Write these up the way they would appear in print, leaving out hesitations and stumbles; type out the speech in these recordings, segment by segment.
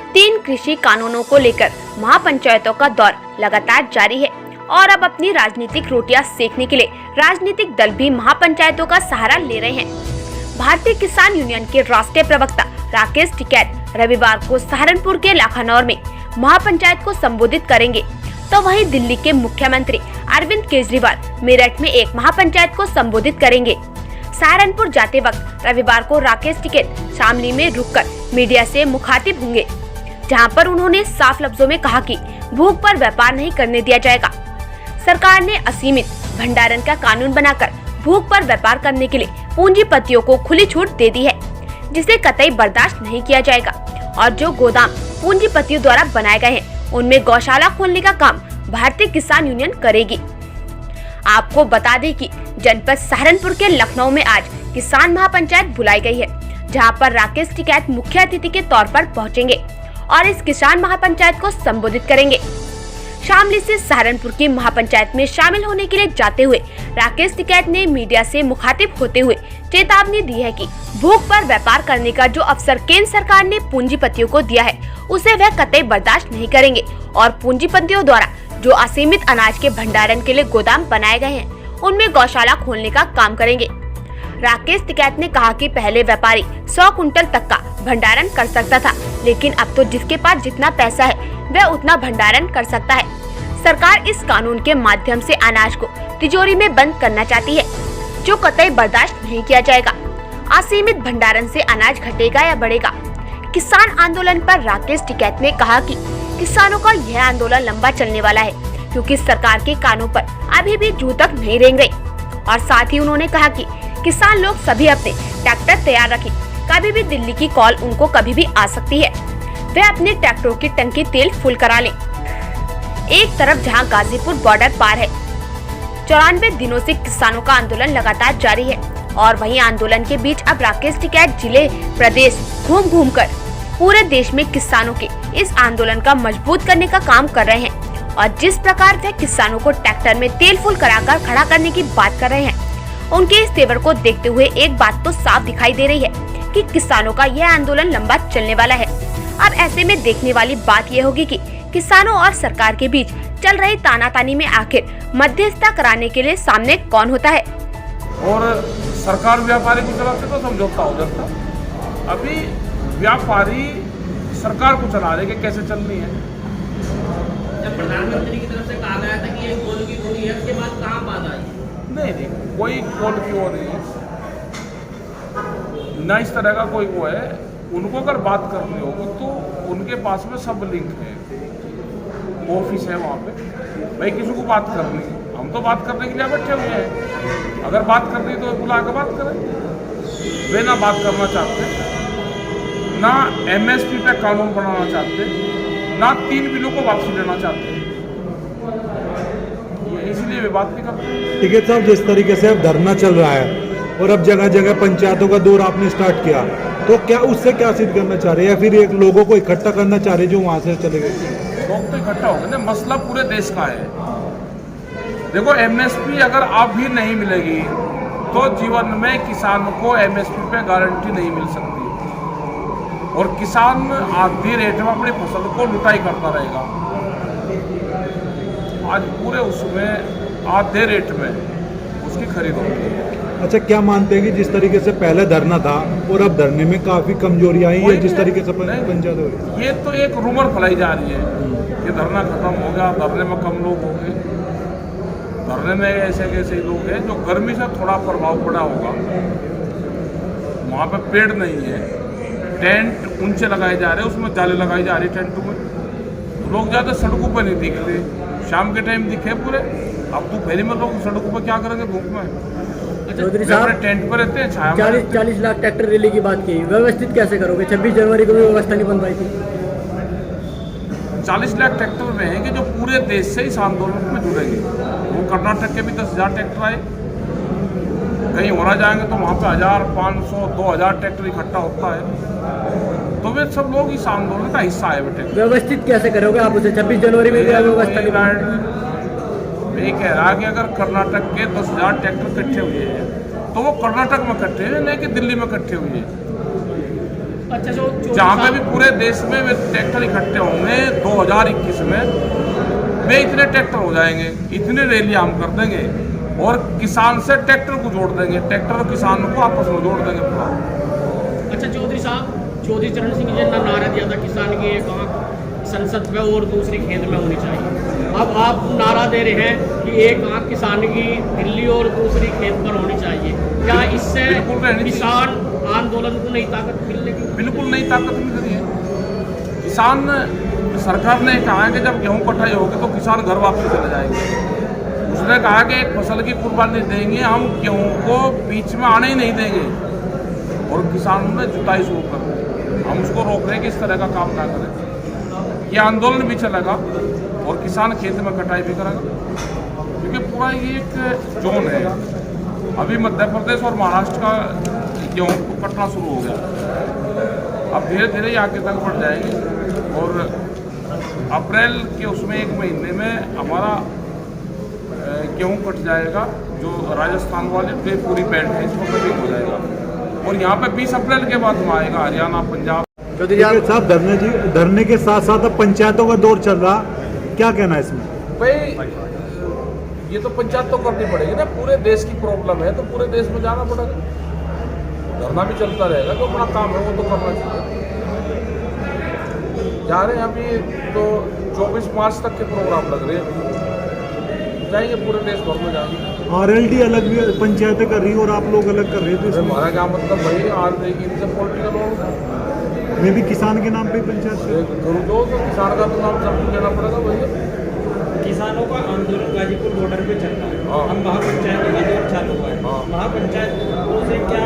3 कृषि कानूनों को लेकर महापंचायतों का दौर लगातार जारी है और अब अपनी राजनीतिक रोटियां सेकने के लिए राजनीतिक दल भी महापंचायतों का सहारा ले रहे हैं। भारतीय किसान यूनियन के राष्ट्रीय प्रवक्ता राकेश टिकैत रविवार को सहारनपुर के लाखानौर में महापंचायत को संबोधित करेंगे, तो वहीं दिल्ली के मुख्यमंत्री अरविंद केजरीवाल मेरठ में एक महापंचायत को संबोधित करेंगे। सहारनपुर जाते वक्त रविवार को राकेश टिकैत शामली में रुककर मीडिया से मुखातिब होंगे, जहां पर उन्होंने साफ लफ्जों में कहा कि भूख पर व्यापार नहीं करने दिया जाएगा। सरकार ने असीमित भंडारण का कानून बनाकर भूख पर व्यापार करने के लिए पूंजीपतियों को खुली छूट दे दी है, जिसे कतई बर्दाश्त नहीं किया जाएगा। और जो गोदाम पूंजीपतियों द्वारा बनाए गए हैं, उनमें गौशाला खोलने का काम भारतीय किसान यूनियन करेगी। आपको बता दें कि जनपद सहारनपुर के लखनऊ में आज किसान महापंचायत बुलाई गई है, जहां पर राकेश टिकैत मुख्य अतिथि के तौर पर पहुंचेंगे और इस किसान महापंचायत को संबोधित करेंगे। शामली से सहारनपुर की महापंचायत में शामिल होने के लिए जाते हुए राकेश टिकैत ने मीडिया से मुखातिब होते हुए चेतावनी दी है कि भूख पर व्यापार करने का जो अवसर केंद्र सरकार ने पूंजीपतियों को दिया है, उसे वह कतई बर्दाश्त नहीं करेंगे और पूंजीपतियों द्वारा जो असीमित अनाज के भंडारण के लिए गोदाम बनाए गए हैं, उनमें गौशाला खोलने का काम करेंगे। राकेश टिकैत ने कहा कि पहले व्यापारी 100 कुंटल तक का भंडारण कर सकता था, लेकिन अब तो जिसके पास जितना पैसा है वह उतना भंडारण कर सकता है। सरकार इस कानून के माध्यम से अनाज को तिजोरी में बंद करना चाहती है, जो कतई बर्दाश्त नहीं किया जाएगा। असीमित भंडारण से अनाज घटेगा या बढ़ेगा। किसान आंदोलन पर राकेश टिकैत ने कहा कि किसानों का यह आंदोलन लंबा चलने वाला है, क्योंकि सरकार के कानों पर अभी भी जू तक नहीं रेंग गई। और साथ ही उन्होंने कहा कि किसान लोग सभी अपने ट्रैक्टर तैयार रखें, कभी भी दिल्ली की कॉल उनको कभी भी आ सकती है। वे अपने ट्रैक्टरों की टंकी तेल फुल करा लें। एक तरफ जहां गाजीपुर बॉर्डर पार है, 94 दिनों से किसानों का आंदोलन लगातार जारी है, और वहीं आंदोलन के बीच अब राकेश टिकैत जिले प्रदेश घूम घूम कर पूरे देश में किसानों के इस आंदोलन का मजबूत करने का काम कर रहे हैं। और जिस प्रकार वे किसानों को ट्रैक्टर में तेल फुल कराकर खड़ा करने की बात कर रहे हैं, उनके इस तेवर को देखते हुए एक बात तो साफ दिखाई दे रही है कि किसानों का यह आंदोलन लंबा चलने वाला है। अब ऐसे में देखने वाली बात यह होगी कि किसानों और सरकार के बीच चल रही तानातानी में आखिर मध्यस्थता कराने के लिए सामने कौन होता है। और सरकार व्यापारी की तरफ से तो समझौता हो जाता। अभी व्यापारी सरकार को चला रहे कि कैसे चलनी है। जब प्रधानमंत्री की तरफ से कहा गया था कि ये कोल की दूरी है, उसके बाद कहाँ बात आई? नहीं, कोई कोल की वो नहीं है, न इस तरह का कोई वो है। उनको अगर बात करनी होगी तो उनके पास में सब लिंक है, ऑफिस है वहाँ पे। भाई किसी को बात करनी है, हम तो बात करने के लिए बैठे हुए हैं। अगर बात करनी तो बुला के बात करें। वे ना बात करना चाहते, ना एमएसपी पे कानून बनाना चाहते, ना 3 बिलों को वापसी लेना चाहते, इसलिए वे बात नहीं करते। टिकैत साहब, जिस तरीके से अब धरना चल रहा है और अब जगह जगह पंचायतों का दौर आपने स्टार्ट किया, तो क्या उससे क्या सिद्ध करना चाह रहे हैं, या फिर एक लोगों को इकट्ठा करना चाह रहे हैं जो वहाँ से चले गए? लोग तो इकट्ठा हो गए ना, मसला पूरे देश का है। देखो, एमएसपी अगर आप भी नहीं मिलेगी तो जीवन में किसान को एमएसपी पे गारंटी नहीं मिल सकती, और किसान आधी रेट में अपनी फसल को लुटाई करता रहेगा। आज पूरे उसमें आधे रेट में उसकी खरीद होती है। अच्छा, क्या मानते हैं कि जिस तरीके से पहले धरना था और अब धरने में काफी कमजोरी आई है, जिस तरीके से पंचायत हो रही है? ये तो एक रूमर फैलाई जा रही है कि धरना खत्म हो गया, धरने में कम लोग होंगे। धरने में ऐसे कैसे लोग हैं जो गर्मी से थोड़ा प्रभाव पड़ा होगा। वहाँ पे पेड़ नहीं है, टेंट ऊंचे लगाए जा रहे हैं, उसमें जाले लगाई जा रही टेंटों में, तो लोग ज़्यादा सड़कों पर नहीं दिखते। शाम के टाइम दिखे पूरे। अब दोपहरी में लोग सड़कों पर क्या करेंगे धूप में? चौधरी साहब, टेंट पर रहते हैं, छाया में। 40 लाख ट्रैक्टर रैली की बात की, व्यवस्थित कैसे करोगे? 26 जनवरी को भी व्यवस्था नहीं बन पाई थी। 40 लाख ट्रैक्टर में है कि जो पूरे देश से इस आंदोलन में जुड़ेंगे। वो कर्नाटक के भी 10,000 ट्रैक्टर आए, कहीं होना जाएंगे तो वहाँ पे 1000, 500, 2000 ट्रैक्टर इकट्ठा होता है। तो वे सब लोग इस आंदोलन का हिस्सा है। बेटे, व्यवस्थित कैसे करोगे आप उसे? 26 जनवरी में व्यवस्था नहीं बन? ये कह रहा कि अगर कर्नाटक के 10,000 ट्रैक्टर इकट्ठे हुए हैं तो वो कर्नाटक में इकट्ठे हैं, नहीं कि दिल्ली में इकट्ठे हुए हैं। अच्छा, जो जहाँ पे भी पूरे देश में वे ट्रैक्टर इकट्ठे होंगे 2021 में, वे इतने ट्रैक्टर हो जाएंगे, इतनी रैलियाँ हम कर देंगे और किसान से ट्रैक्टर को जोड़ देंगे, ट्रैक्टर और किसान को आपस में जोड़ देंगे पूरा। अच्छा चौधरी साहब, चौधरी चरण सिंह जी ने नारा दिया था किसान की एक आंख संसद में और दूसरी खेत में होनी चाहिए। अब आप नारा दे रहे हैं कि एक आंख किसान की दिल्ली और दूसरी खेत पर होनी चाहिए। क्या इससे किसान आंदोलन को नई ताकत मिलने की? बिल्कुल नई ताकत मिल रही है। किसान, सरकार ने कहा है कि जब गेहूं कटाई होगी तो किसान घर वापस चले जाएंगे। उसने कहा कि एक फसल की कुर्बानी देंगे, हम गेहूं को बीच में आने ही नहीं देंगे, और किसानों ने जुताई शुरू कर दी। हम उसको रोक रहे हैं कि इस तरह का काम ना करें। ये आंदोलन भी चलेगा और किसान खेत में कटाई भी करेगा, क्योंकि पूरा ये एक जोन है। अभी मध्य प्रदेश और महाराष्ट्र का गेहूँ कटना शुरू हो गया, अब धीरे धीरे ये आगे तक बढ़ जाएंगे और अप्रैल के उसमें 1 महीने में हमारा गेहूँ कट जाएगा। जो राजस्थान वाले पूरी बेल्ट है इसको कटिंग हो जाएगा, और यहाँ पे 20 अप्रैल के बाद में आएगा हरियाणा, पंजाब। चौधरी साहब, धरने के साथ साथ अब पंचायतों का दौर चल रहा, क्या कहना है इसमें? भाई ये तो पंचायत तो करनी पड़ेगी ना, पूरे देश की प्रॉब्लम है तो पूरे देश में जाना पड़ेगा। धरना भी चलता रहेगा, जो अपना काम है वो तो करना चाहिए। जा रहे हैं अभी तो 24 मार्च तक के प्रोग्राम लग रहे हैं, जाएंगे पूरे देश भर में जाएंगे। RLD अलग भी पंचायतें कर रही है और आप लोग अलग कर रहे थे, हमारा क्या मतलब भाई, आज इनसे पॉलिटिकल लोग मैं भी किसान के नाम पे पंचायत करूँ तो किसान का तो नाम सब लेना पड़ेगा भैया। किसानों का आंदोलन गाजीपुर बॉर्डर पे चल रहा है। हाँ। हम महापंचायत का दौर चालू हुआ है। हाँ। महापंचायतों से क्या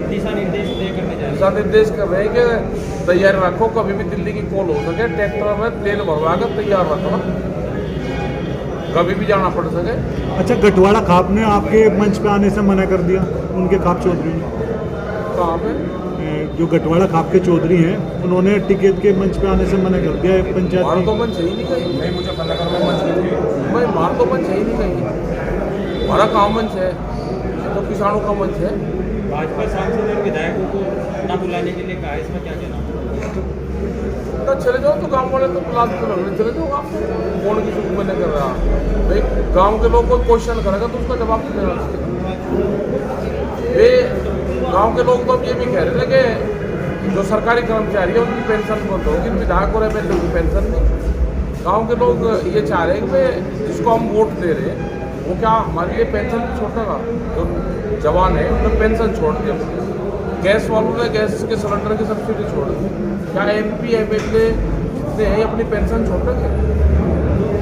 दिशा निर्देश तय करने जा रहे हैं? दिशा निर्देश कर रहे हैं कि तैयार रखो, कभी भी दिल्ली की कॉल हो सके, ट्रैक्टर में तेल भरवा कर तैयार रखो, कभी भी जाना पड़ सके। अच्छा, गठवाड़ा खाप ने आपके मंच पे आने से मना कर दिया, उनके खाप चौधरी ने। कहाँ पे? जो गठवाड़ा खाप के चौधरी हैं, उन्होंने टिकट के मंच पे आने से मना कर दिया है पंचायत मार में। तो मंच है ही नहीं कहीं। नहीं, मुझे पता करना मंच नहीं, भाई मार तो मंच है ही नहीं कहीं। हमारा काम मंच है, तो किसानों का मंच है। भाजपा सांसद और विधायकों को न बुलाने के लिए कहा है, इसमें क्या कहना? तो चले जाओ, तो गाँव वाले तो बुला के चले जाओ। आप कौन किसी को मैंने कर रहा भाई, गाँव के लोग कोई क्वेश्चन करेगा तो उसका जवाब तो देना चाहिए। वे गाँव के लोग तो अब ये भी कह रहे थे कि जो सरकारी कर्मचारी है उनकी पेंशन बंद होगी, विधायक और एमएलए की पेंशन नहीं। गाँव के लोग ये चाह रहे हैं कि जिसको हम वोट दे रहे हैं वो क्या हमारे लिए पेंशन छोड़ देगा? जो जवान है उन्हें पेंशन छोड़ दिया, गैस वालों ने गैस के सिलेंडर की सब्सिडी छोड़ दी, क्या MP एमएलए जितने हैं अपनी पेंशन छोड़ देंगे?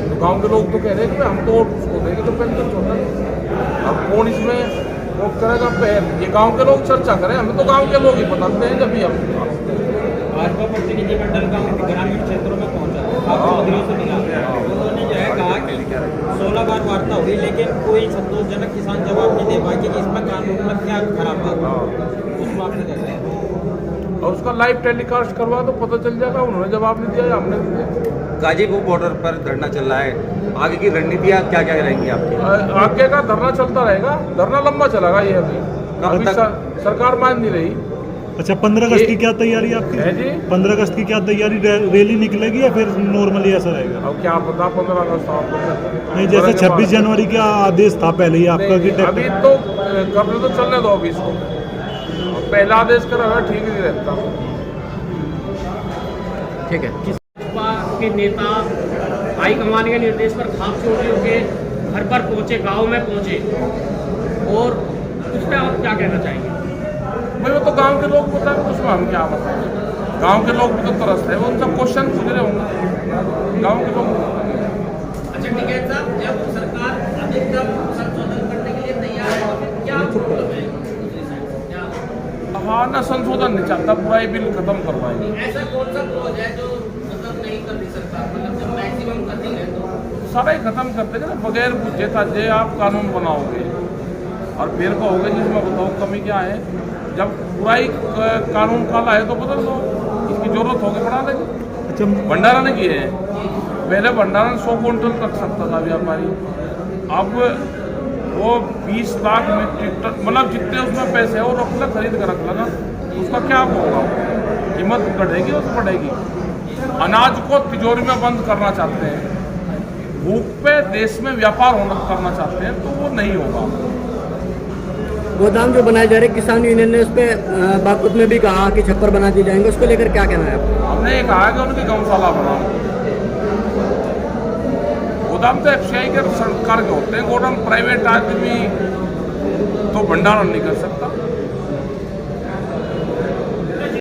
तो गाँव के लोग तो कह रहे हैं कि हम तो वोट उसको देंगे तो पेंशन छोड़ देंगे। अब कौन इसमें वो करेगा? ये गांव के लोग चर्चा करें, हमें तो गांव के लोग ही बताते हैं। जब भी हम भाजपा प्रतिनिधिमंडल का ग्रामीण क्षेत्रों में पहुंचा, मंत्रियों से मिला, उन्होंने जो है कहा कि 16 बार वार्ता हुई लेकिन कोई संतोषजनक किसान जवाब नहीं दे पाए कि इसमें कानून में क्या खराब बात, उसमें आपने कहते हैं। और उसका लाइव टेलीकास्ट करवा तो पता चल जाएगा उन्होंने जवाब नहीं दिया या हमने नहीं दिया। गाजीपुर बॉर्डर पर धरना चल रहा है, आगे की रणनीतियाँ क्या क्या रहेंगी आपकी? आगे का धरना चलता रहेगा, धरना लंबा चलेगा ये। अभी सरकार मान नहीं रही। अच्छा, 15 अगस्त की क्या तैयारी आपकी है जी? 15 अगस्त की क्या तैयारी? रैली निकलेगी या फिर नॉर्मली ऐसा रहेगा? अब क्या पता 15 अगस्त आपको नहीं, जैसे 26 जनवरी का आदेश था पहले ही आपका कि अभी तो कब तो चलने दो अभी इसको, पहला आदेश करा ठीक नहीं रहता। ठीक है। भाजपा के नेता हाईकमान के निर्देश पर खाप चोरियों के घर पर पहुंचे, गांव में पहुंचे, और उसमें आप क्या कहना चाहेंगे? भाई वो तो गांव के लोग बताएं, उसमें हम क्या बताएंगे? गांव के लोग भी तो तरसते हैं, वो उनका क्वेश्चन पूछ रहे होंगे गांव के लोग। अच्छा ठीक है साहब, जब सरकार अधिकतम संशोधन करने के लिए तैयार है तो फिर क्या प्रॉब्लम है? हाँ ना, संशोधन नहीं चाहता, पूरा ही बिल खत्म करवाएंगे। ऐसा कौन सा क्लॉज है जो मतलब नहीं कर रही सरकार, मतलब जब मैक्सिमम कर रही है तो सारा ही खत्म करते हैं ना, बगैर बुझे था जे आप कानून बनाओगे और फिर कहोगे जिसमें बताओ कमी क्या है। जब पूरा ही कानून काला है तो बदल दो, इसकी जरूरत होगी बढ़ा देंगे। अच्छा, भंडारा ने किए हैं, पहले भंडारण 100 क्विंटल रख सकता था व्यापारी, अब वो 20 लाख मीट्रिक टन, मतलब जितने उसमें पैसे हैं वो रख ला, खरीद कर रख लेगा, उसका क्या होगा? कीमत बढ़ेगी और बढ़ेगी। अनाज को तिजोरी में बंद करना चाहते हैं, भूख पे देश में व्यापार होना करना चाहते हैं, तो वो नहीं होगा। गोदाम जो बनाए जा रहे किसान यूनियन ने उस पर बातचीत में भी कहा कि छप्पर बना दिए जाएंगे, उसको लेकर क्या कहना है आपका? हमने ये कहा कि उनकी गौशाला बनाओ। गोदाम तो एफसीआई के सरकार के होते हैं, गोदाम प्राइवेट आदमी तो भंडारण नहीं कर सकता।